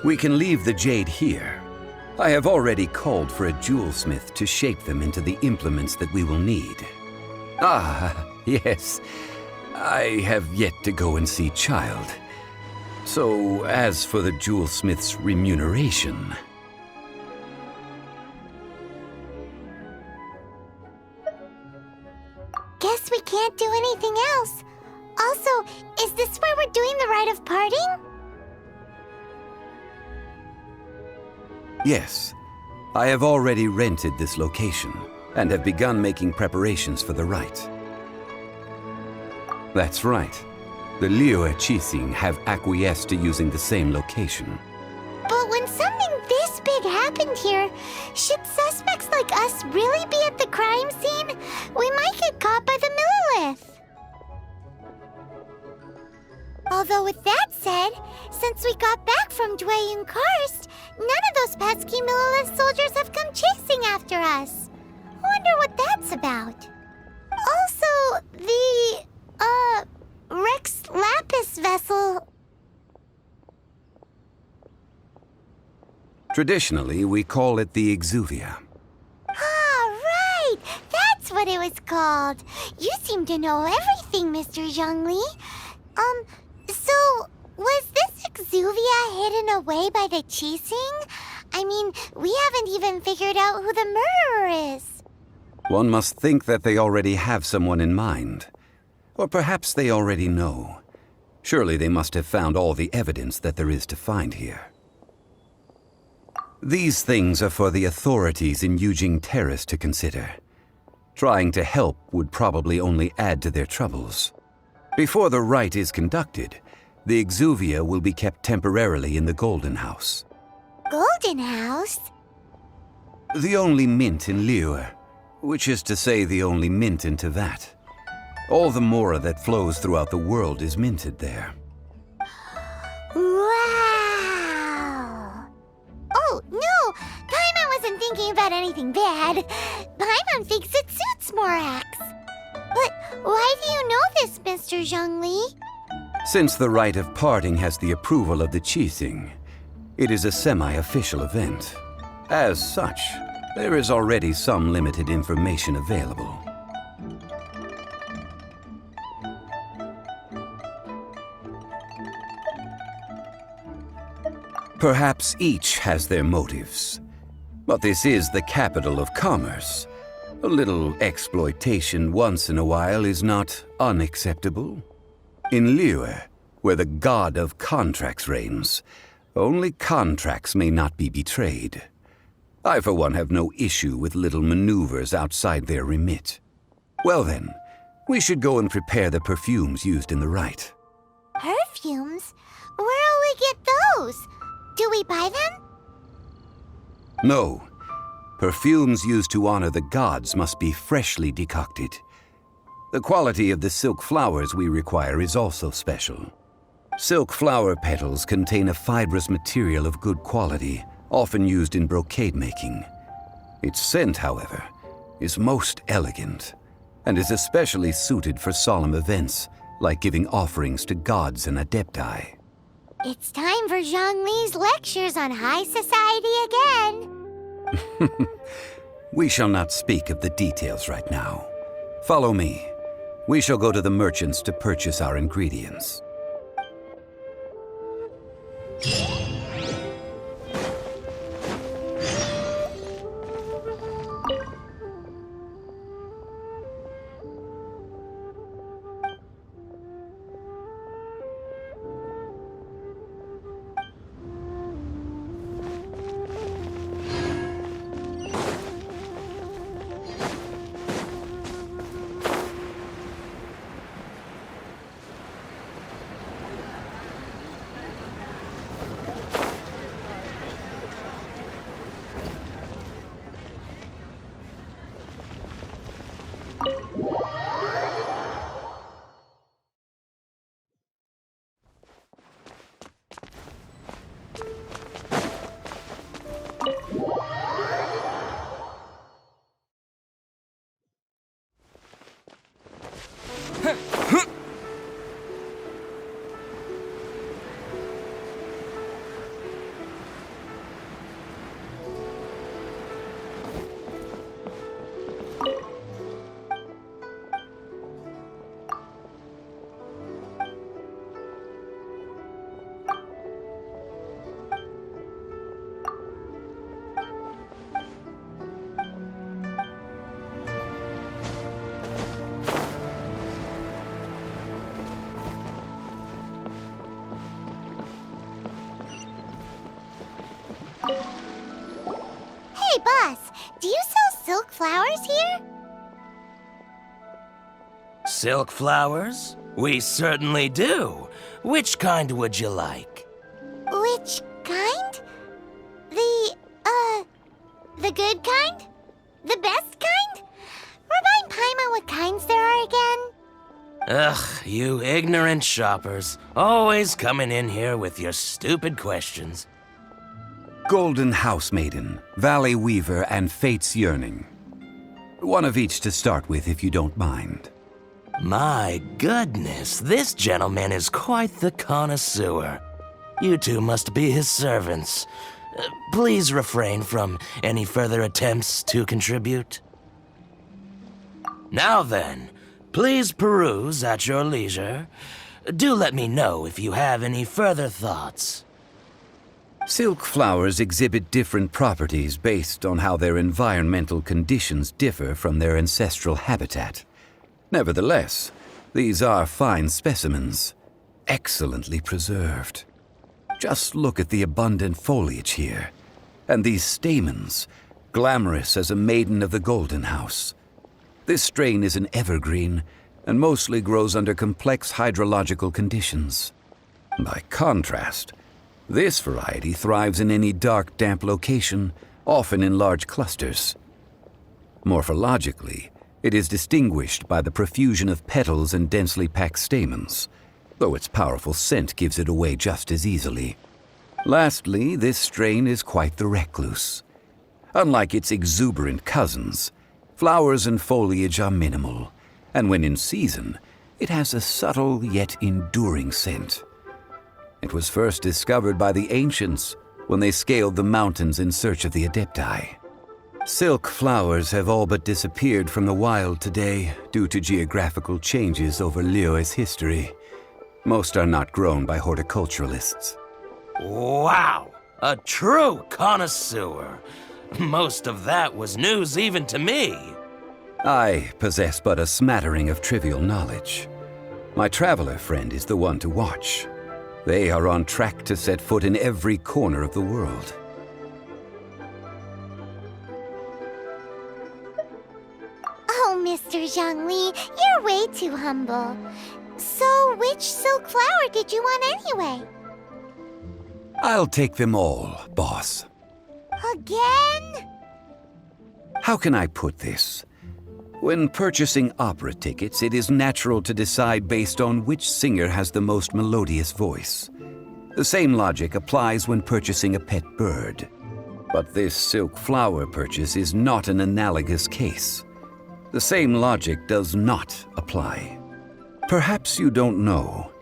We can leave the jade here. I have already called for a jewelsmith to shape them into the implements that we will need. Ah, yes. I have yet to go and see Child. So, as for the jewelsmith's remuneration... Guess we can't do anything else. Also, is this where we're doing the rite of parting? Yes. I have already rented this location, and have begun making preparations for the rite. That's right. The Liyue Qixing have acquiesced to using the same location. But when something this big happened here, should suspects like us really be at the crime scene? We might get caught by the Millilith. Although with that said, since we got back from Dwayun Karst, none of those pesky Millilith soldiers have come chasing after us. Wonder what that's about. Also, the, Rex Lapis vessel... Traditionally, we call it the Exuvia. Ah, right! That's what it was called. You seem to know everything, Mr. Zhongli. So, was this Exuvia hidden away by the Qixing? I mean, we haven't even figured out who the murderer is. One must think that they already have someone in mind. Or perhaps they already know. Surely they must have found all the evidence that there is to find here. These things are for the authorities in Yujing Terrace to consider. Trying to help would probably only add to their troubles. Before the rite is conducted, the Exuvia will be kept temporarily in the Golden House. Golden House? The only mint in Liyue, which is to say the only mint in Teyvat. All the mora that flows throughout the world is minted there. Wow! Oh, no! Paimon wasn't thinking about anything bad. Paimon thinks it suits Morax. But why do you know this, Mr. Zhongli? Since the rite of parting has the approval of the Qixing, it is a semi-official event. As such, there is already some limited information available. Perhaps each has their motives. But this is the capital of commerce. A little exploitation once in a while is not unacceptable. In Liyue, where the god of contracts reigns, only contracts may not be betrayed. I, for one, have no issue with little maneuvers outside their remit. Well then, we should go and prepare the perfumes used in the rite. Perfumes? Where'll we get those? Do we buy them? No. Perfumes used to honor the gods must be freshly decocted. The quality of the silk flowers we require is also special. Silk flower petals contain a fibrous material of good quality, often used in brocade making. Its scent, however, is most elegant, and is especially suited for solemn events, like giving offerings to gods and adepti. It's time for Zhongli's lectures on high society again. We shall not speak of the details right now. Follow me. We shall go to the merchants to purchase our ingredients. Hey, boss, do you sell silk flowers here? Silk flowers? We certainly do. Which kind would you like? Which kind? The good kind? The best kind? Remind Paimon what kinds there are again. Ugh, you ignorant shoppers. Always coming in here with your stupid questions. Golden House Maiden, Valley Weaver, and Fate's Yearning. One of each to start with, if you don't mind. My goodness, this gentleman is quite the connoisseur. You two must be his servants. Please refrain from any further attempts to contribute. Now then, please peruse at your leisure. Do let me know if you have any further thoughts. Silk flowers exhibit different properties based on how their environmental conditions differ from their ancestral habitat. Nevertheless, these are fine specimens, excellently preserved. Just look at the abundant foliage here, and these stamens, glamorous as a maiden of the Golden House. This strain is an evergreen, and mostly grows under complex hydrological conditions. By contrast, this variety thrives in any dark, damp location, often in large clusters. Morphologically, it is distinguished by the profusion of petals and densely packed stamens, though its powerful scent gives it away just as easily. Lastly, this strain is quite the recluse. Unlike its exuberant cousins, flowers and foliage are minimal, and when in season, it has a subtle yet enduring scent. It was first discovered by the ancients when they scaled the mountains in search of the Adepti. Silk flowers have all but disappeared from the wild today due to geographical changes over Liyue's history. Most are not grown by horticulturalists. Wow! A true connoisseur. Most of that was news even to me. I possess but a smattering of trivial knowledge. My traveler friend is the one to watch. They are on track to set foot in every corner of the world. Oh, Mr. Zhongli, you're way too humble. So, which silk flower did you want anyway? I'll take them all, boss. Again? How can I put this? When purchasing opera tickets, it is natural to decide based on which singer has the most melodious voice. The same logic applies when purchasing a pet bird. But this silk flower purchase is not an analogous case. The same logic does not apply. Perhaps you don't know.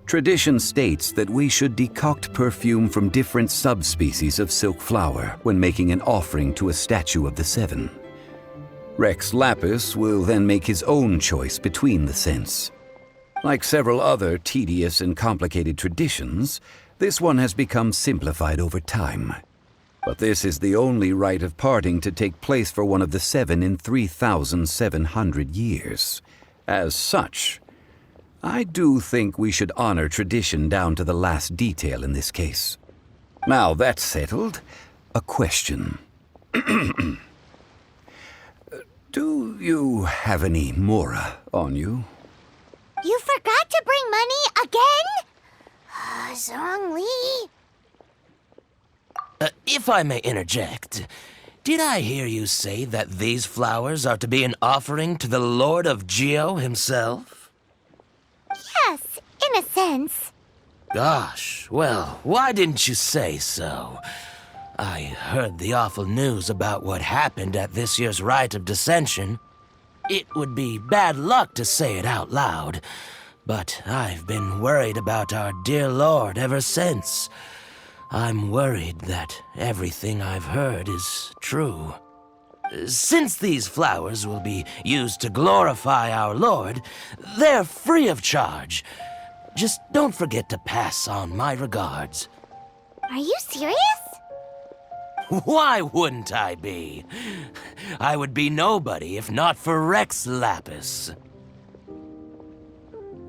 Tradition states that we should decoct perfume from different subspecies of silk flower when making an offering to a statue of the seven. Rex Lapis will then make his own choice between the scents. Like several other tedious and complicated traditions, this one has become simplified over time. But this is the only rite of parting to take place for one of the seven in 3,700 years. As such, I do think we should honor tradition down to the last detail in this case. Now that's settled, a question. Do you have any mora on you? You forgot to bring money again? Zhongli. If I may interject, did I hear you say that these flowers are to be an offering to the Lord of Geo himself? Yes, in a sense. Gosh, well, why didn't you say so? I heard the awful news about what happened at this year's Rite of Dissension. It would be bad luck to say it out loud, but I've been worried about our dear Lord ever since. I'm worried that everything I've heard is true. Since these flowers will be used to glorify our Lord, they're free of charge. Just don't forget to pass on my regards. Are you serious? Why wouldn't I be? I would be nobody if not for Rex Lapis.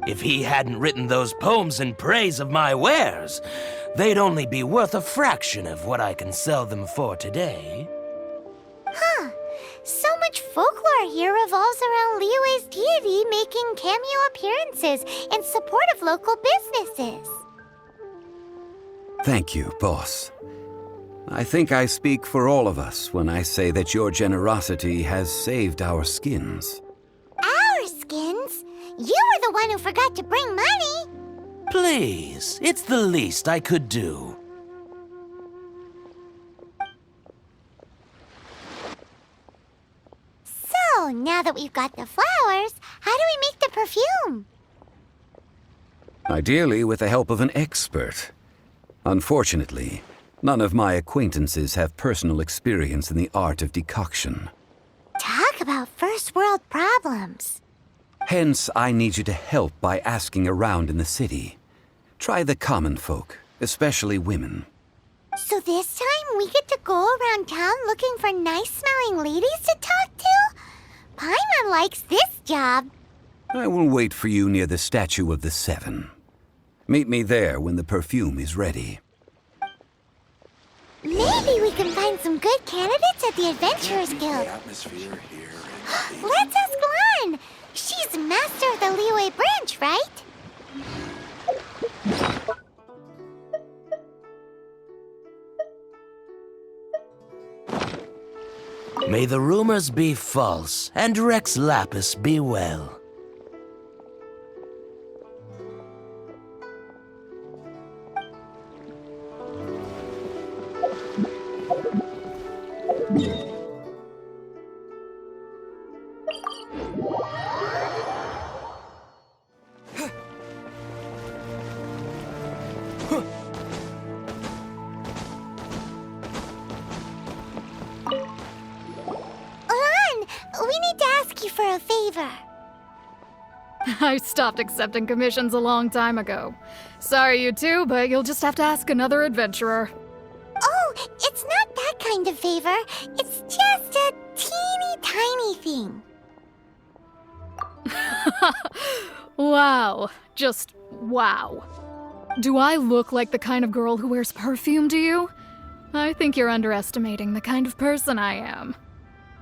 If he hadn't written those poems in praise of my wares, they'd only be worth a fraction of what I can sell them for today. Huh. So much folklore here revolves around Liyue's deity making cameo appearances in support of local businesses. Thank you, boss. I think I speak for all of us when I say that your generosity has saved our skins. Our skins? You were the one who forgot to bring money. Please, it's the least I could do. So, now that we've got the flowers, how do we make the perfume? Ideally with the help of an expert. Unfortunately, none of my acquaintances have personal experience in the art of decoction. Talk about first world problems. Hence, I need you to help by asking around in the city. Try the common folk, especially women. So this time we get to go around town looking for nice-smelling ladies to talk to? Paimon likes this job. I will wait for you near the Statue of the Seven. Meet me there when the perfume is ready. Maybe we can find some good candidates at the Adventurers Guild. Let's ask Lan. She's master of the Liyue branch, right? May the rumors be false, and Rex Lapis be well. For a favor. I stopped accepting commissions a long time ago. Sorry, you two, but you'll just have to ask another adventurer. Oh, it's not that kind of favor. It's just a teeny tiny thing. Wow. Just wow. Do I look like the kind of girl who wears perfume to you? I think you're underestimating the kind of person I am.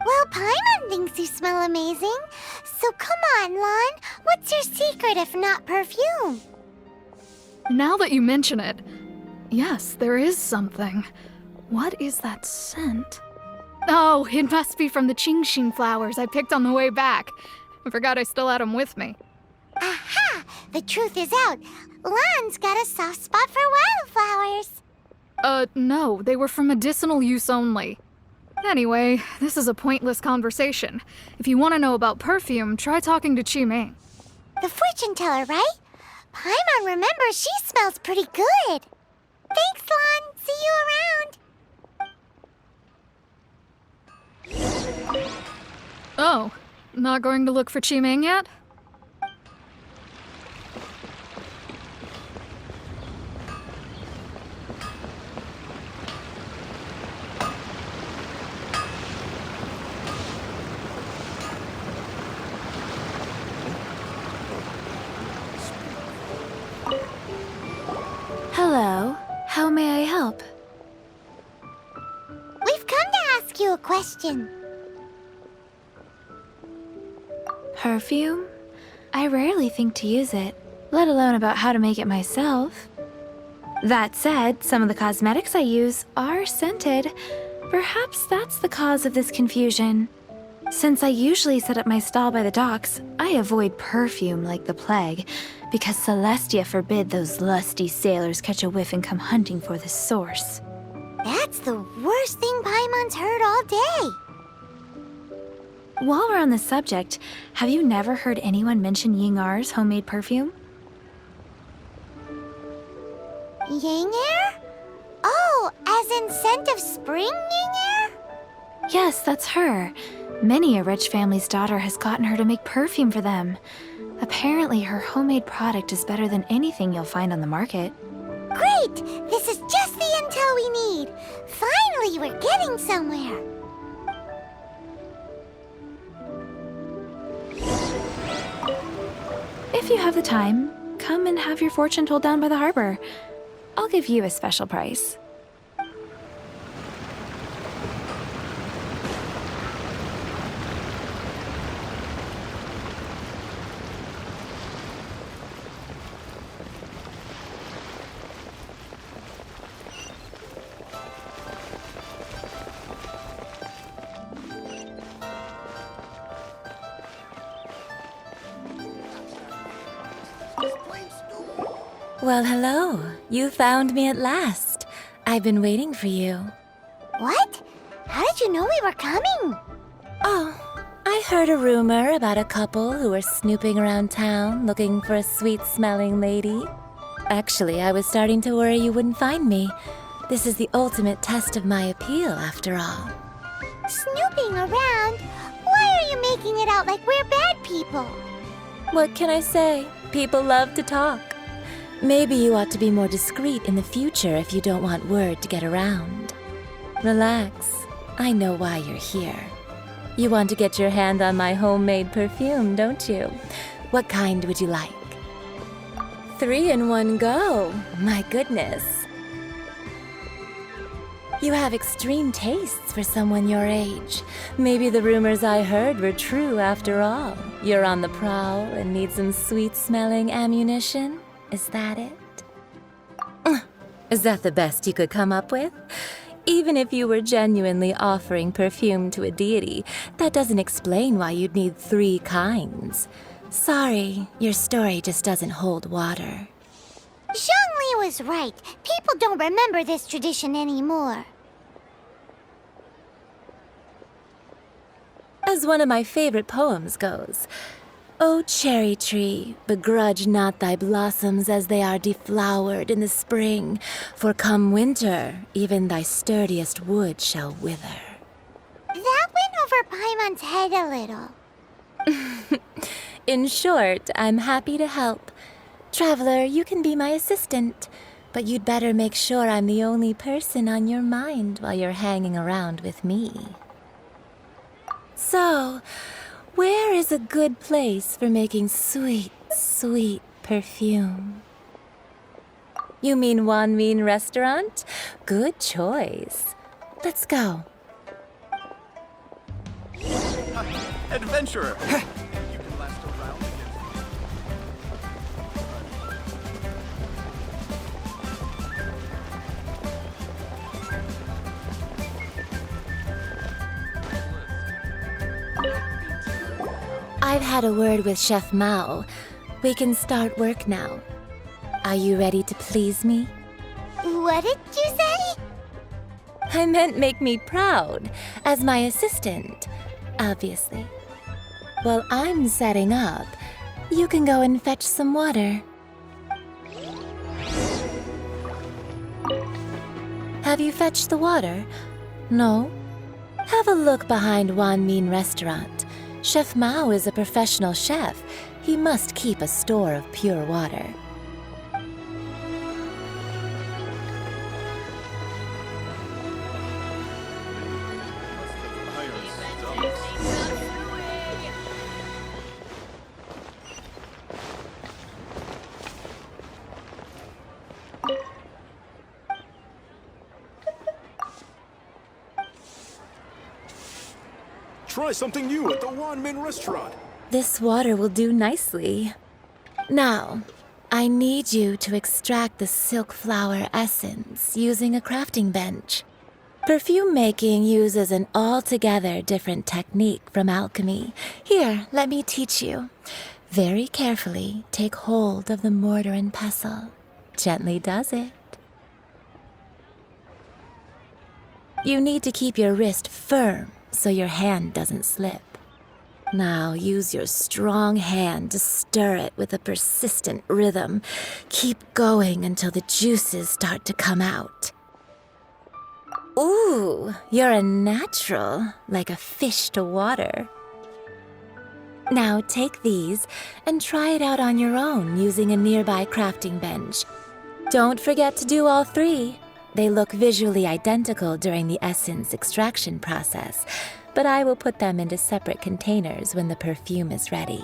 Well, Paimon thinks you smell amazing. So come on, Lan. What's your secret if not perfume? Now that you mention it, yes, there is something. What is that scent? Oh, it must be from the Genshin flowers I picked on the way back. I forgot I still had them with me. Aha! The truth is out. Lan's got a soft spot for wildflowers. No, they were for medicinal use only. Anyway, this is a pointless conversation. If you want to know about perfume, try talking to Qiming. The fortune teller, right? Paimon remembers she smells pretty good. Thanks, Lan. See you around. Oh, not going to look for Qiming yet? Hello. How may I help? We've come to ask you a question. Perfume? I rarely think to use it, let alone about how to make it myself. That said, some of the cosmetics I use are scented. Perhaps that's the cause of this confusion. Since I usually set up my stall by the docks, I avoid perfume like the plague, because Celestia forbid those lusty sailors catch a whiff and come hunting for the source. That's the worst thing Paimon's heard all day. While we're on the subject, have you never heard anyone mention Yingar's homemade perfume? Yingar? Oh, as in scent of spring, Yingar? Yes, that's her. Many a rich family's daughter has gotten her to make perfume for them. Apparently, her homemade product is better than anything you'll find on the market. Great! This is just the intel we need. Finally, we're getting somewhere. If you have the time, come and have your fortune told down by the harbor. I'll give you a special price. Well, hello. You found me at last. I've been waiting for you. What? How did you know we were coming? Oh, I heard a rumor about a couple who were snooping around town looking for a sweet-smelling lady. Actually, I was starting to worry you wouldn't find me. This is the ultimate test of my appeal, after all. Snooping around? Why are you making it out like we're bad people? What can I say? People love to talk. Maybe you ought to be more discreet in the future if you don't want word to get around. Relax. I know why you're here. You want to get your hand on my homemade perfume, don't you? What kind would you like? 3 in one go. My goodness. You have extreme tastes for someone your age. Maybe the rumors I heard were true after all. You're on the prowl and need some sweet-smelling ammunition? Is that it? Is that the best you could come up with? Even if you were genuinely offering perfume to a deity, that doesn't explain why you'd need 3 kinds. Sorry, your story just doesn't hold water. Zhongli was right. People don't remember this tradition anymore. As one of my favorite poems goes, O cherry tree, begrudge not thy blossoms as they are deflowered in the spring, for come winter, even thy sturdiest wood shall wither. That went over Paimon's head a little. In short, I'm happy to help. Traveler, you can be my assistant, but you'd better make sure I'm the only person on your mind while you're hanging around with me. So, where is a good place for making sweet, sweet perfume? You mean Wanmin Restaurant? Good choice. Let's go. Adventurer! You can last around I've had a word with Chef Mao. We can start work now. Are you ready to please me? What did you say? I meant make me proud, as my assistant, obviously. While I'm setting up, you can go and fetch some water. Have you fetched the water? No? Have a look behind Wanmin Restaurant. Chef Mao is a professional chef. He must keep a store of pure water. Try something new at the Wanmin Restaurant. This water will do nicely. Now, I need you to extract the silk flower essence using a crafting bench. Perfume making uses an altogether different technique from alchemy. Here, let me teach you. Very carefully, take hold of the mortar and pestle. Gently does it. You need to keep your wrist firm so your hand doesn't slip. Now use your strong hand to stir it with a persistent rhythm. Keep going until the juices start to come out. Ooh, you're a natural, like a fish to water. Now take these and try it out on your own using a nearby crafting bench. Don't forget to do all 3. They look visually identical during the essence extraction process, but I will put them into separate containers when the perfume is ready.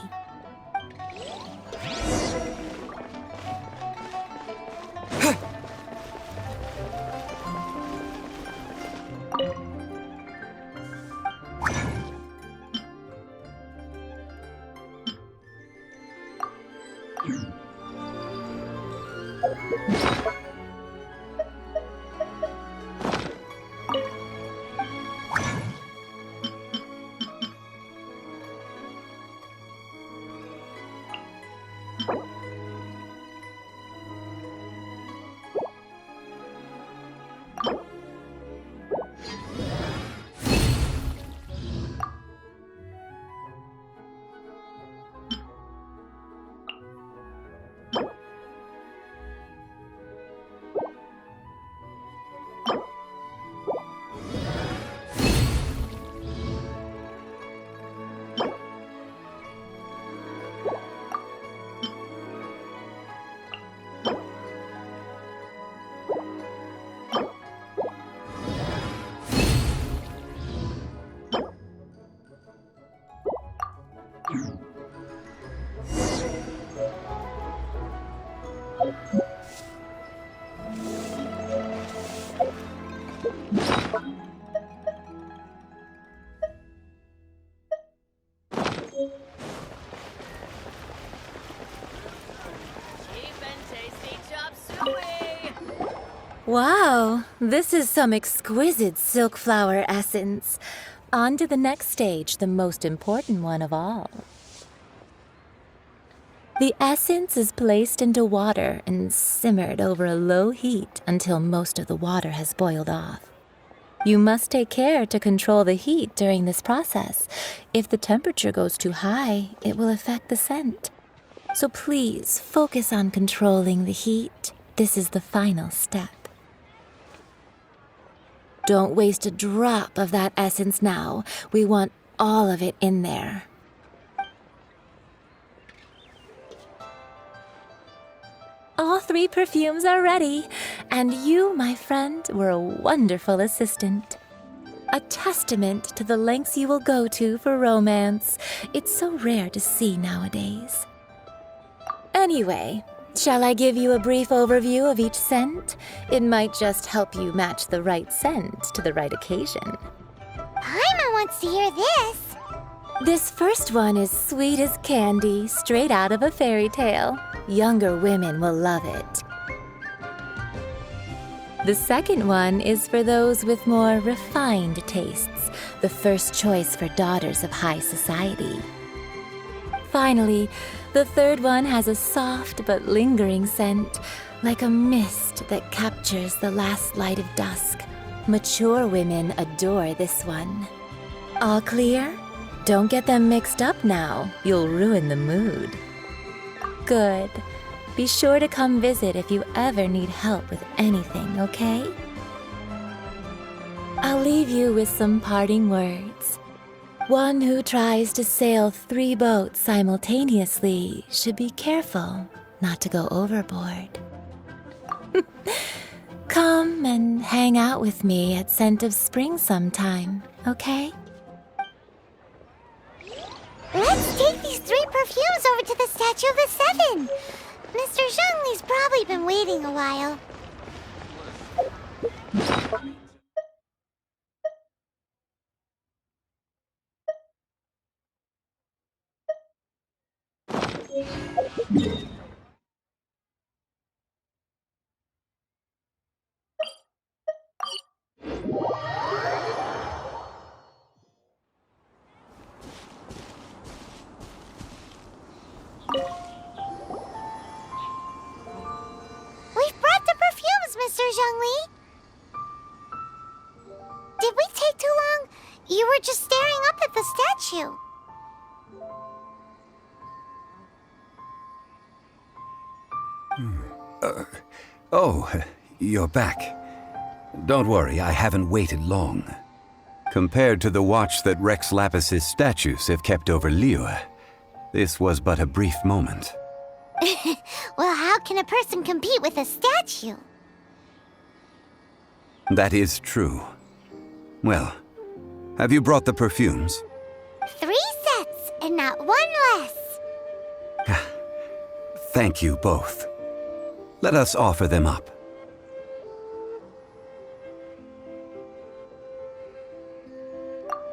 Wow, this is some exquisite silk flower essence. On to the next stage, the most important one of all. The essence is placed into water and simmered over a low heat until most of the water has boiled off. You must take care to control the heat during this process. If the temperature goes too high, it will affect the scent. So please focus on controlling the heat. This is the final step. Don't waste a drop of that essence now. We want all of it in there. All 3 perfumes are ready, and you, my friend, were a wonderful assistant. A testament to the lengths you will go to for romance. It's so rare to see nowadays. Anyway, shall I give you a brief overview of each scent? It might just help you match the right scent to the right occasion. Paimon wants to hear this. This first one is sweet as candy, straight out of a fairy tale. Younger women will love it. The second one is for those with more refined tastes, the first choice for daughters of high society. Finally, the third one has a soft but lingering scent, like a mist that captures the last light of dusk. Mature women adore this one. All clear? Don't get them mixed up now. You'll ruin the mood. Good. Be sure to come visit if you ever need help with anything, okay? I'll leave you with some parting words. One who tries to sail 3 boats simultaneously should be careful not to go overboard. Come and hang out with me at Scent of Spring sometime, okay? Let's take these 3 perfumes over to the Statue of the Seven. Mr. Zhongli's probably been waiting a while. We've brought the perfumes, Mr. Zhongli. Did we take too long? You were just staring up at the statue. Oh, you're back. Don't worry, I haven't waited long. Compared to the watch that Rex Lapis's statues have kept over Liyue, this was but a brief moment. Well, how can a person compete with a statue? That is true. Well, have you brought the perfumes? 3 sets and not 1 less. Thank you both. Let us offer them up.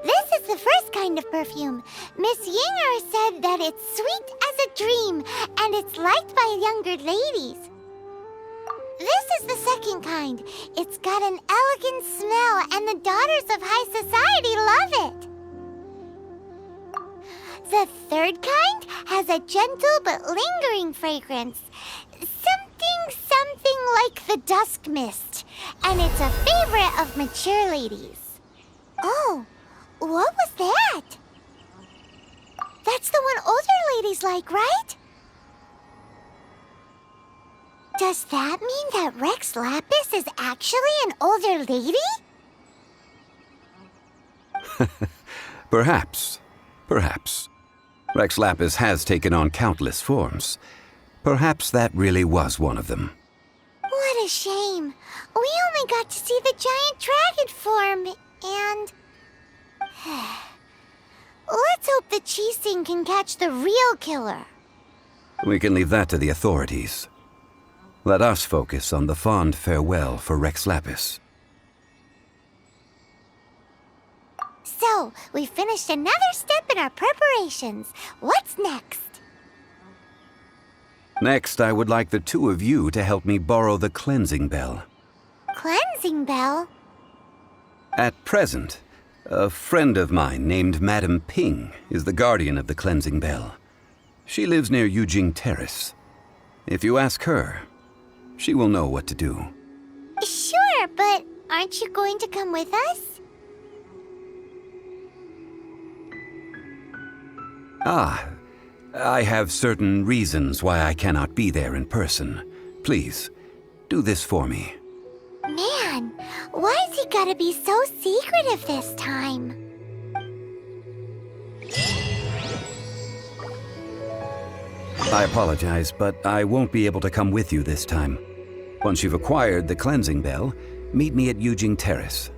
This is the first kind of perfume. Miss Yinger said that it's sweet as a dream, and it's liked by younger ladies. This is the second kind. It's got an elegant smell, and the daughters of high society love it. The third kind has a gentle but lingering fragrance. Something like the dusk mist, and it's a favorite of mature ladies. Oh, what was that? That's the one older ladies like, right? Does that mean that Rex Lapis is actually an older lady? Perhaps. Rex Lapis has taken on countless forms. Perhaps that really was one of them. What a shame. We only got to see the giant dragon form, and... Let's hope the Qixing can catch the real killer. We can leave that to the authorities. Let us focus on the fond farewell for Rex Lapis. So, we finished another step in our preparations. What's next? Next, I would like the two of you to help me borrow the cleansing bell. Cleansing bell? At present, a friend of mine named Madame Ping is the guardian of the cleansing bell. She lives near Yujing Terrace. If you ask her, she will know what to do. Sure, but aren't you going to come with us? I have certain reasons why I cannot be there in person. Please, do this for me. Man, why's he gotta be so secretive this time? I apologize, but I won't be able to come with you this time. Once you've acquired the cleansing bell, meet me at Yujing Terrace.